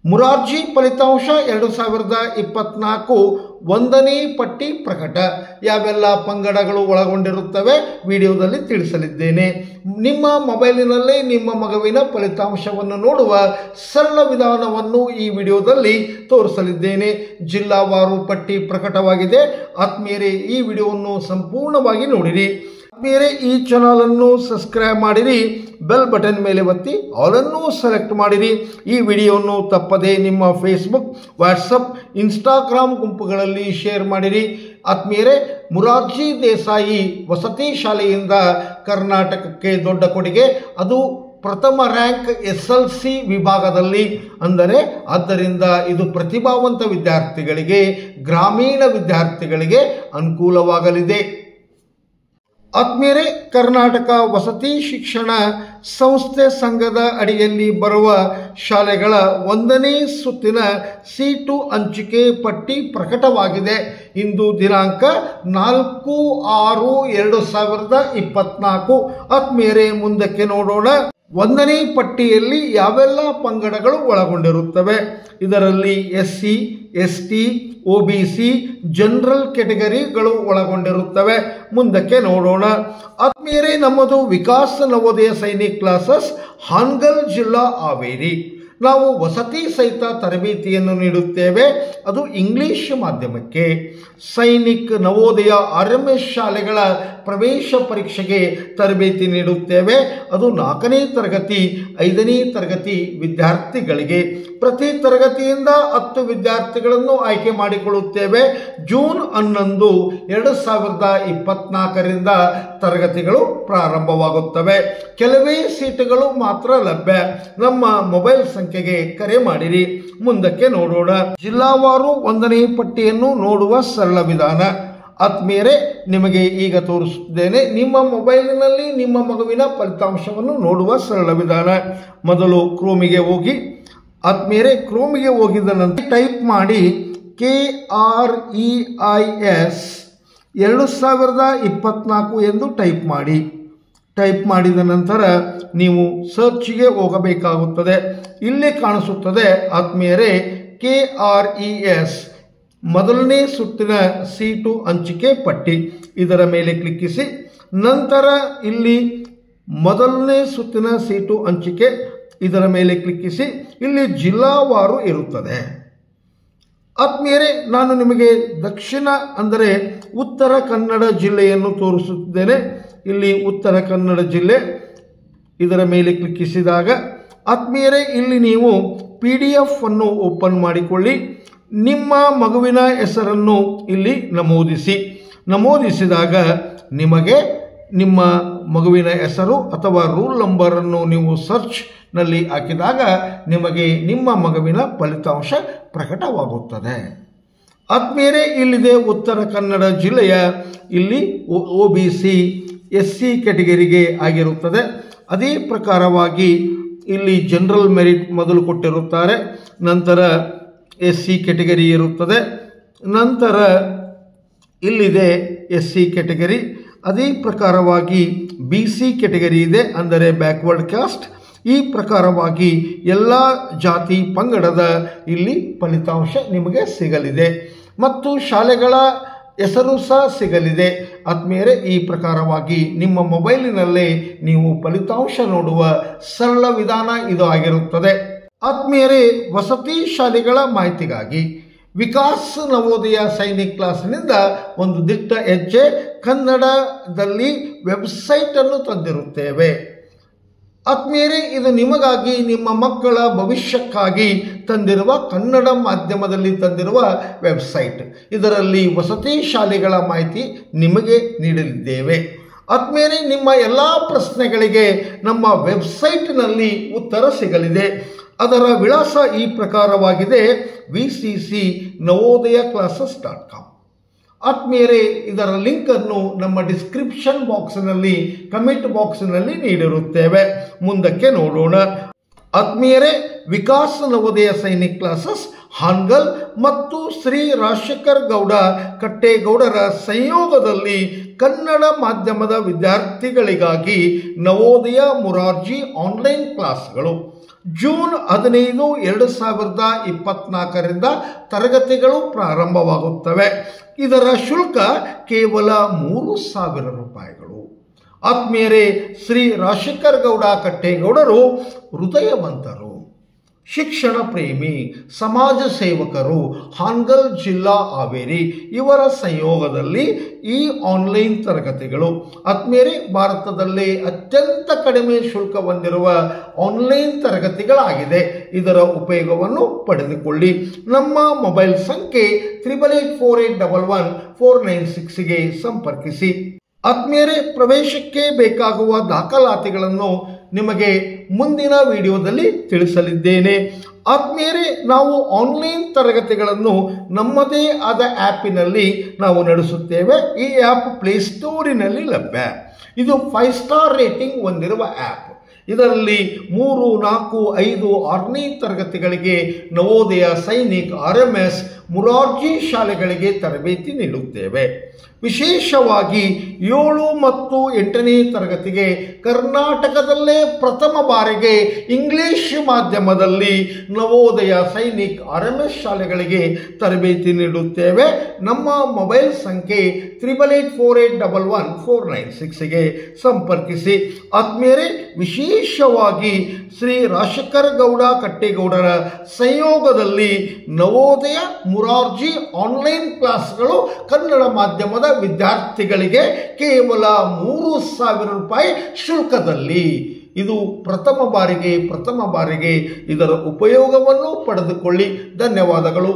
ಮುರಾರ್ಜಿ ಫಲಿತಾಂಶ 2024 ಒಂದನೇ ಪಟ್ಟಿ ಪ್ರಕಟ. ಯಾವೆಲ್ಲ ಪಂಗಡಗಳು ಒಳಗೊಂಡಿರುತ್ತವೆ ವಿಡಿಯೋದಲ್ಲಿ ತಿಳಿಸಲಿದ್ದೇನೆ. ನಿಮ್ಮ ಮೊಬೈಲಿನಲ್ಲೇ ನಿಮ್ಮ ಮಗುವಿನ ಫಲಿತಾಂಶವನ್ನು ನೋಡುವ ಸರಳ ವಿಧಾನವನ್ನು ಈ ವಿಡಿಯೋದಲ್ಲಿ ತೋರಿಸಲಿದ್ದೇನೆ. ಜಿಲ್ಲಾವಾರು ಪಟ್ಟಿ ಪ್ರಕಟವಾಗಿದೆ. ಆತ್ಮೀಯರೇ, ಈ ವಿಡಿಯೋವನ್ನು ಸಂಪೂರ್ಣವಾಗಿ ನೋಡಿರಿ. ಆತ್ಮೀಯರೇ, ಈ ಚಾನಲ್ ಅನ್ನು ಸಬ್ಸ್ಕ್ರೈಬ್ ಮಾಡಿರಿ, ಬೆಲ್ ಬಟನ್ ಮೇಲೆ ಒತ್ತಿ ಆಲ್ ಅನ್ನು ಸೆಲೆಕ್ಟ್ ಮಾಡಿರಿ. ಈ ವಿಡಿಯೋವನ್ನು ತಪ್ಪದೆ ನಿಮ್ಮ ಫೇಸ್ಬುಕ್, ವಾಟ್ಸಪ್, ಇನ್ಸ್ಟಾಗ್ರಾಮ್ ಗುಂಪುಗಳಲ್ಲಿ ಶೇರ್ ಮಾಡಿರಿ. ಆತ್ಮೀಯರೇ, ಮುರಾರ್ಜಿ ದೇಸಾಯಿ ವಸತಿ ಶಾಲೆಯಿಂದ ಕರ್ನಾಟಕಕ್ಕೆ ದೊಡ್ಡ ಕೊಡುಗೆ, ಅದು ಪ್ರಥಮ ರ್ಯಾಂಕ್ SLC ವಿಭಾಗದಲ್ಲಿ. ಆದ್ದರಿಂದ ಇದು ಪ್ರತಿಭಾವಂತ ವಿದ್ಯಾರ್ಥಿಗಳಿಗೆ, ಗ್ರಾಮೀಣ ವಿದ್ಯಾರ್ಥಿಗಳಿಗೆ ಅನುಕೂಲವಾಗಲಿದೆ. ಆತ್ಮೀಯರೇ, ಕರ್ನಾಟಕ ವಸತಿ ಶಿಕ್ಷಣ ಸಂಸ್ಥೆ ಸಂಘದ ಅಡಿಯಲ್ಲಿ ಬರುವ ಶಾಲೆಗಳ ಒಂದನೇ ಸುತ್ತಿನ ಸೀಟು ಹಂಚಿಕೆ ಪಟ್ಟಿ ಪ್ರಕಟವಾಗಿದೆ. ಇಂದು ದಿನಾಂಕ 4/6/2024. ಆತ್ಮೀಯರೇ, ಮುಂದಕ್ಕೆ ನೋಡೋಣ. ಒಂದನೇ ಪಟ್ಟಿಯಲ್ಲಿ ಯಾವೆಲ್ಲ ಪಂಗಡಗಳು ಒಳಗೊಂಡಿರುತ್ತವೆ. ಇದರಲ್ಲಿ SC, ST, OBC, ಜನರಲ್ ಕೆಟಗರಿಗಳು ಒಳಗೊಂಡಿರುತ್ತವೆ. ಮುಂದಕ್ಕೆ ನೋಡೋಣ. ಆತ್ಮೀಯರೇ, ನಮ್ಮದು ವಿಕಾಸ್ ನವೋದಯ ಸೈನಿಕ್ ಕ್ಲಾಸಸ್, ಹಾನಗಲ್ ಜಿಲ್ಲಾ, ಹಾವೇರಿ. ನಾವು ವಸತಿ ಸಹಿತ ತರಬೇತಿಯನ್ನು ನೀಡುತ್ತೇವೆ. ಅದು ಇಂಗ್ಲಿಷ್ ಮಾಧ್ಯಮಕ್ಕೆ. ಸೈನಿಕ್ ನವೋದಯ RMS ಶಾಲೆಗಳ ಪ್ರವೇಶ ಪರೀಕ್ಷೆಗೆ ತರಬೇತಿ ನೀಡುತ್ತೇವೆ. ಅದು 4ನೇ ತರಗತಿ, 5ನೇ ತರಗತಿ ವಿದ್ಯಾರ್ಥಿಗಳಿಗೆ. ಪ್ರತಿ ತರಗತಿಯಿಂದ 10 ವಿದ್ಯಾರ್ಥಿಗಳನ್ನು ಆಯ್ಕೆ ಮಾಡಿಕೊಳ್ಳುತ್ತೇವೆ. ಜೂನ್ 11, 2024ರಿಂದ ತರಗತಿಗಳು ಪ್ರಾರಂಭವಾಗುತ್ತವೆ. ಕೆಲವೇ ಸೀಟುಗಳು ಮಾತ್ರ ಲಭ್ಯ. ನಮ್ಮ ಮೊಬೈಲ್ ಸಂಖ್ಯೆಗೆ ಕರೆ ಮಾಡಿರಿ. ಮುಂದಕ್ಕೆ ನೋಡೋಣ. ಜಿಲ್ಲಾವಾರು ಒಂದನೇ ಪಟ್ಟಿಯನ್ನು ನೋಡುವ ಸರಳ ವಿಧಾನ. ಆತ್ಮೀಯರೇ, ನಿಮಗೆ ಈಗ ತೋರಿಸುತ್ತೇನೆ. ನಿಮ್ಮ ಮೊಬೈಲಿನಲ್ಲಿ ನಿಮ್ಮ ಮಗುವಿನ ಫಲಿತಾಂಶವನ್ನು ನೋಡುವ ಸರಳ ವಿಧಾನ. ಮೊದಲು ಕ್ರೋಮಿಗೆ ಹೋಗಿ. ಆತ್ಮೀಯರೇ, ಕ್ರೋಮಿಗೆ ಹೋಗಿದ ನಂತರ ಟೈಪ್ ಮಾಡಿ KREIS 2024 ಎಂದು ಟೈಪ್ ಮಾಡಿ. ಟೈಪ್ ಮಾಡಿದ ನಂತರ ನೀವು ಸರ್ಚ್ಗೆ ಹೋಗಬೇಕಾಗುತ್ತದೆ. ಇಲ್ಲಿ ಕಾಣಿಸುತ್ತದೆ ಆತ್ಮೀಯರೇ, KRES ಮೊದಲನೇ ಸುತ್ತಿನ ಸೀಟು ಹಂಚಿಕೆ ಪಟ್ಟಿ. ಇದರ ಮೇಲೆ ಕ್ಲಿಕ್ಕಿಸಿ. ನಂತರ ಇಲ್ಲಿ ಮೊದಲನೇ ಸುತ್ತಿನ ಸೀಟು ಹಂಚಿಕೆ, ಇದರ ಮೇಲೆ ಕ್ಲಿಕ್ಕಿಸಿ. ಇಲ್ಲಿ ಜಿಲ್ಲಾವಾರು ಇರುತ್ತದೆ. ಆತ್ಮೀಯರೇ, ನಾನು ನಿಮಗೆ ದಕ್ಷಿಣ ಅಂದರೆ ಉತ್ತರ ಕನ್ನಡ ಜಿಲ್ಲೆಯನ್ನು ತೋರಿಸುತ್ತಿದ್ದೇನೆ. ಇಲ್ಲಿ ಉತ್ತರ ಕನ್ನಡ ಜಿಲ್ಲೆ, ಇದರ ಮೇಲೆ ಕ್ಲಿಕ್ಕಿಸಿದಾಗ ಆತ್ಮೀಯರೇ, ಇಲ್ಲಿ ನೀವು PDF ಅನ್ನು ಓಪನ್ ಮಾಡಿಕೊಳ್ಳಿ. ನಿಮ್ಮ ಮಗುವಿನ ಹೆಸರನ್ನು ಇಲ್ಲಿ ನಮೂದಿಸಿ. ನಮೂದಿಸಿದಾಗ ನಿಮಗೆ ನಿಮ್ಮ ಮಗುವಿನ ಹೆಸರು ಅಥವಾ ರೂಲ್ ನಂಬರನ್ನು ನೀವು ಸರ್ಚ್ನಲ್ಲಿ ಹಾಕಿದಾಗ ನಿಮಗೆ ನಿಮ್ಮ ಮಗುವಿನ ಫಲಿತಾಂಶ ಪ್ರಕಟವಾಗುತ್ತದೆ. ಆತ್ಮೀಯರೇ, ಇಲ್ಲಿದೆ ಉತ್ತರ ಕನ್ನಡ ಜಿಲ್ಲೆಯ, ಇಲ್ಲಿ OBC SC ಕೆಟಗರಿಗೆ ಆಗಿರುತ್ತದೆ. ಅದೇ ಪ್ರಕಾರವಾಗಿ ಇಲ್ಲಿ ಜನರಲ್ ಮೆರಿಟ್ ಮೊದಲು ಕೊಟ್ಟಿರುತ್ತಾರೆ. ನಂತರ SC ಕೆಟಗರಿ ಇರುತ್ತದೆ. ನಂತರ ಇಲ್ಲಿದೆ SC ಕೆಟಗರಿ. ಅದೇ ಪ್ರಕಾರವಾಗಿ BC ಕೆಟಗರಿ ಇದೆ, ಅಂದರೆ ಬ್ಯಾಕ್ವರ್ಡ್ ಕಾಸ್ಟ್. ಈ ಪ್ರಕಾರವಾಗಿ ಎಲ್ಲ ಜಾತಿ ಪಂಗಡದ ಇಲ್ಲಿ ಫಲಿತಾಂಶ ನಿಮಗೆ ಸಿಗಲಿದೆ ಮತ್ತು ಶಾಲೆಗಳ ಹೆಸರು ಸಹ ಸಿಗಲಿದೆ. ಆತ್ಮೀಯರೇ, ಈ ಪ್ರಕಾರವಾಗಿ ನಿಮ್ಮ ಮೊಬೈಲಿನಲ್ಲೇ ನೀವು ಫಲಿತಾಂಶ ನೋಡುವ ಸರಳ ವಿಧಾನ ಇದು ಆಗಿರುತ್ತದೆ. ಆತ್ಮೀಯರೇ, ವಸತಿ ಶಾಲೆಗಳ ಮಾಹಿತಿಗಾಗಿ ವಿಕಾಸ್ ನವೋದಯ ಸೈನಿಕ್ ಕ್ಲಾಸ್ನಿಂದ ಒಂದು ದಿಟ್ಟ ಹೆಜ್ಜೆ, ಕನ್ನಡದಲ್ಲಿ ವೆಬ್ಸೈಟ್ ಅನ್ನು ತಂದಿರುತ್ತೇವೆ. ಆತ್ಮೀಯರೇ, ಇದು ನಿಮಗಾಗಿ, ನಿಮ್ಮ ಮಕ್ಕಳ ಭವಿಷ್ಯಕ್ಕಾಗಿ ತಂದಿರುವ, ಕನ್ನಡ ಮಾಧ್ಯಮದಲ್ಲಿ ತಂದಿರುವ ವೆಬ್ಸೈಟ್. ಇದರಲ್ಲಿ ವಸತಿ ಶಾಲೆಗಳ ಮಾಹಿತಿ ನಿಮಗೆ ನೀಡಲಿದ್ದೇವೆ. ಆತ್ಮೀಯರೇ, ನಿಮ್ಮ ಎಲ್ಲ ಪ್ರಶ್ನೆಗಳಿಗೆ ನಮ್ಮ ವೆಬ್ಸೈಟ್ನಲ್ಲಿ ಉತ್ತರ ಸಿಗಲಿದೆ. ಅದರ ವಿಳಾಸ ಈ ಪ್ರಕಾರವಾಗಿದೆ: vccnavodayaclasses.com. ಆತ್ಮೀಯರೇ, ಇದರ ಲಿಂಕ್ ಅನ್ನು ನಮ್ಮ ಡಿಸ್ಕ್ರಿಪ್ಷನ್ ಬಾಕ್ಸ್ನಲ್ಲಿ, ಕಮೆಂಟ್ ಬಾಕ್ಸ್ನಲ್ಲಿ ನೀಡಿರುತ್ತೇವೆ. ಮುಂದಕ್ಕೆ ನೋಡೋಣ. ಆತ್ಮೀಯರೇ, ವಿಕಾಸ್ ನವೋದಯ ಸೈನಿಕ್ ಕ್ಲಾಸಸ್, ಹಾನಗಲ್ ಮತ್ತು ಶ್ರೀ ರಾಜಶೇಖರ್ ಗೌಡ ಕಟ್ಟೇಗೌಡರ ಸಂಯೋಗದಲ್ಲಿ ಕನ್ನಡ ಮಾಧ್ಯಮದ ವಿದ್ಯಾರ್ಥಿಗಳಿಗಾಗಿ ನವೋದಯ ಮುರಾರ್ಜಿ ಆನ್ಲೈನ್ ಕ್ಲಾಸ್ಗಳು. ಜೂನ್ 15, 2024ರಿಂದ ತರಗತಿಗಳು ಪ್ರಾರಂಭವಾಗುತ್ತವೆ. ಇದರ ಶುಲ್ಕ ಕೇವಲ 3,000 ರೂಪಾಯಿಗಳು. ಆತ್ಮೀಯರೇ, ಶ್ರೀ ರಾಜಶೇಖರ್ ಗೌಡ ಕಟ್ಟೇಗೌಡರು ಹೃದಯವಂತರು, ಶಿಕ್ಷಣ ಪ್ರೇಮಿ, ಸಮಾಜ ಸೇವಕರು, ಹಾನಗಲ್ ಜಿಲ್ಲಾ ಹಾವೇರಿ ಇವರ ಸಂಯೋಗದಲ್ಲಿ ಈ ಆನ್ಲೈನ್ ತರಗತಿಗಳು ಆತ್ಮೀಯರೇ ಭಾರತದಲ್ಲೇ ಅತ್ಯಂತ ಕಡಿಮೆ ಶುಲ್ಕ ಹೊಂದಿರುವ ಆನ್ಲೈನ್ ತರಗತಿಗಳಾಗಿದೆ. ಇದರ ಉಪಯೋಗವನ್ನು ಪಡೆದುಕೊಳ್ಳಿ. ನಮ್ಮ ಮೊಬೈಲ್ ಸಂಖ್ಯೆ 8848111496ಗೆ ಸಂಪರ್ಕಿಸಿ. ಆತ್ಮೀಯರೇ, ಪ್ರವೇಶಕ್ಕೆ ಬೇಕಾಗುವ ದಾಖಲಾತಿಗಳನ್ನು ನಿಮಗೆ ಮುಂದಿನ ವಿಡಿಯೋದಲ್ಲಿ ತಿಳಿಸಲಿದ್ದೇನೆ. ಆತ್ಮೀಯರೇ, ನಾವು ಆನ್ಲೈನ್ ತರಗತಿಗಳನ್ನು ನಮ್ಮದೇ ಆದ ಆ್ಯಪಿನಲ್ಲಿ ನಾವು ನಡೆಸುತ್ತೇವೆ. ಈ ಆ್ಯಪ್ ಪ್ಲೇಸ್ಟೋರಿನಲ್ಲಿ ಲಭ್ಯ. ಇದು 5 ಸ್ಟಾರ್ ರೇಟಿಂಗ್ ಹೊಂದಿರುವ ಆ್ಯಪ್. ಇದರಲ್ಲಿ 3, 4, 5, 6ನೇ ತರಗತಿಗಳಿಗೆ ನವೋದಯ, ಸೈನಿಕ್, RMS, ಮುರಾರ್ಜಿ ಶಾಲೆಗಳಿಗೆ ತರಬೇತಿ ನೀಡುತ್ತೇವೆ. ವಿಶೇಷವಾಗಿ 7 ಮತ್ತು 8ನೇ ತರಗತಿಗೆ ಕರ್ನಾಟಕದಲ್ಲೇ ಪ್ರಥಮ ಬಾರಿಗೆ ಇಂಗ್ಲಿಷ್ ಮಾಧ್ಯಮದಲ್ಲಿ ನವೋದಯ, ಸೈನಿಕ್, RMS ಶಾಲೆಗಳಿಗೆ ತರಬೇತಿ ನೀಡುತ್ತೇವೆ. ನಮ್ಮ ಮೊಬೈಲ್ ಸಂಖ್ಯೆ 8848111496ಗೆ ಸಂಪರ್ಕಿಸಿ. ಆತ್ಮೀಯರೇ, ವಿಶೇಷವಾಗಿ ಶ್ರೀ ರಾಜಶೇಖರ್ ಗೌಡ ಕಟ್ಟೇಗೌಡರ ಸಂಯೋಗದಲ್ಲಿ ನವೋದಯ, ಮುರಾರ್ಜಿ ಆನ್ಲೈನ್ ಕ್ಲಾಸ್ಗಳು ಕನ್ನಡ ಮಾಧ್ಯಮದ ವಿದ್ಯಾರ್ಥಿಗಳಿಗೆ ಕೇವಲ 3,000 ರೂಪಾಯಿ ಶುಲ್ಕದಲ್ಲಿ. ಇದು ಪ್ರಥಮ ಬಾರಿಗೆ ಇದರ ಉಪಯೋಗವನ್ನು ಪಡೆದುಕೊಳ್ಳಿ. ಧನ್ಯವಾದಗಳು.